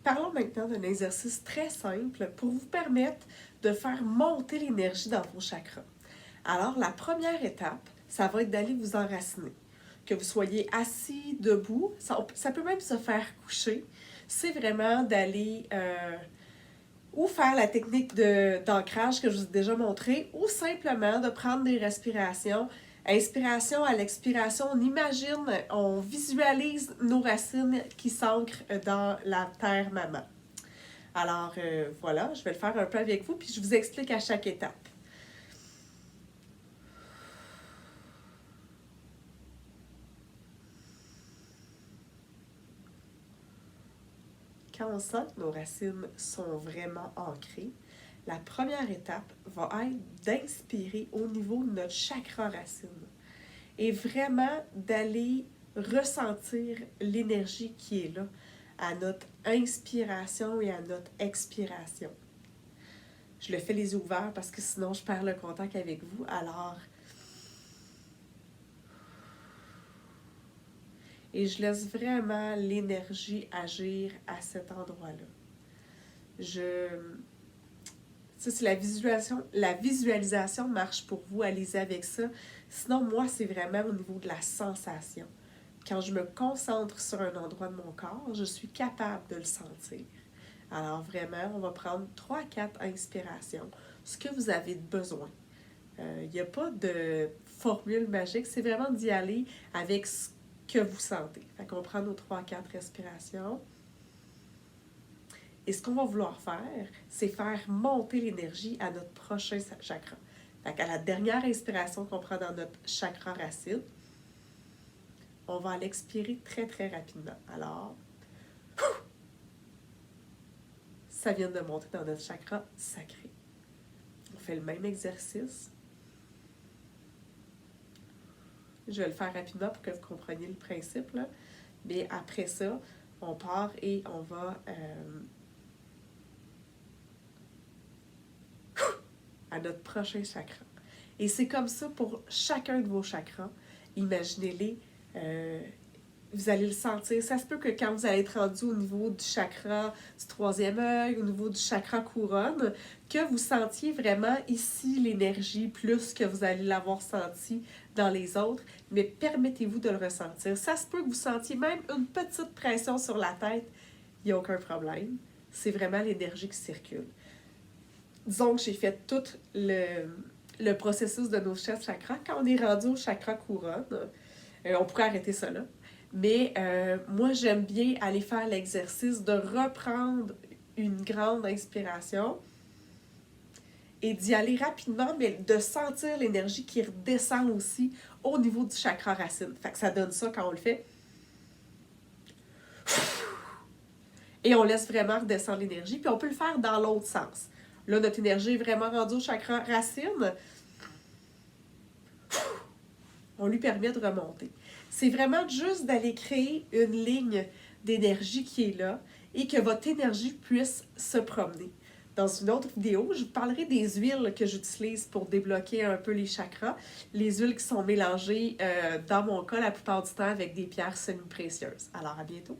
Parlons maintenant d'un exercice très simple pour vous permettre de faire monter l'énergie dans vos chakras. Alors, la première étape, ça va être d'aller vous enraciner. Que vous soyez assis, debout, ça peut même se faire coucher. C'est vraiment d'aller ou faire la technique d'ancrage que je vous ai déjà montré, ou simplement de prendre des respirations. Inspiration à l'expiration, on imagine, on visualise nos racines qui s'ancrent dans la terre maman. Alors voilà, je vais le faire un peu avec vous, puis je vous explique à chaque étape. Quand on sent que nos racines sont vraiment ancrées, la première étape va être d'inspirer au niveau de notre chakra racine et vraiment d'aller ressentir l'énergie qui est là à notre inspiration et à notre expiration. Je le fais les yeux ouverts parce que sinon je perds le contact avec vous. Alors, et je laisse vraiment l'énergie agir à cet endroit-là. Si la visualisation marche pour vous, allez-y avec ça. Sinon, moi, c'est vraiment au niveau de la sensation. Quand je me concentre sur un endroit de mon corps, je suis capable de le sentir. Alors vraiment, on va prendre 3-4 inspirations, ce que vous avez besoin. Il n'y a pas de formule magique, c'est vraiment d'y aller avec ce que vous sentez. Fait qu'on prend nos 3-4 respirations. Et ce qu'on va vouloir faire, c'est faire monter l'énergie à notre prochain chakra. Fait qu'à la dernière inspiration qu'on prend dans notre chakra racine, on va l'expirer très, très rapidement. Alors, ça vient de monter dans notre chakra sacré. On fait le même exercice. Je vais le faire rapidement pour que vous compreniez le principe, là. Mais après ça, on part et on va à notre prochain chakra. Et c'est comme ça pour chacun de vos chakras. Imaginez-les, vous allez le sentir. Ça se peut que quand vous allez être rendu au niveau du chakra du troisième œil, au niveau du chakra couronne, que vous sentiez vraiment ici l'énergie plus que vous allez l'avoir senti dans les autres, mais permettez-vous de le ressentir. Ça se peut que vous sentiez même une petite pression sur la tête, il n'y a aucun problème. C'est vraiment l'énergie qui circule. Disons que j'ai fait tout le processus de nos 7 chakras. Quand on est rendu au chakra couronne, on pourrait arrêter ça là. Mais moi, j'aime bien aller faire l'exercice de reprendre une grande inspiration et d'y aller rapidement, mais de sentir l'énergie qui redescend aussi au niveau du chakra racine. Fait que ça donne ça quand on le fait. Et on laisse vraiment redescendre l'énergie. Puis on peut le faire dans l'autre sens. Là, notre énergie est vraiment rendue au chakra racine. On lui permet de remonter. C'est vraiment juste d'aller créer une ligne d'énergie qui est là et que votre énergie puisse se promener. Dans une autre vidéo, je vous parlerai des huiles que j'utilise pour débloquer un peu les chakras. Les huiles qui sont mélangées, dans mon cas, la plupart du temps, avec des pierres semi-précieuses. Alors, à bientôt!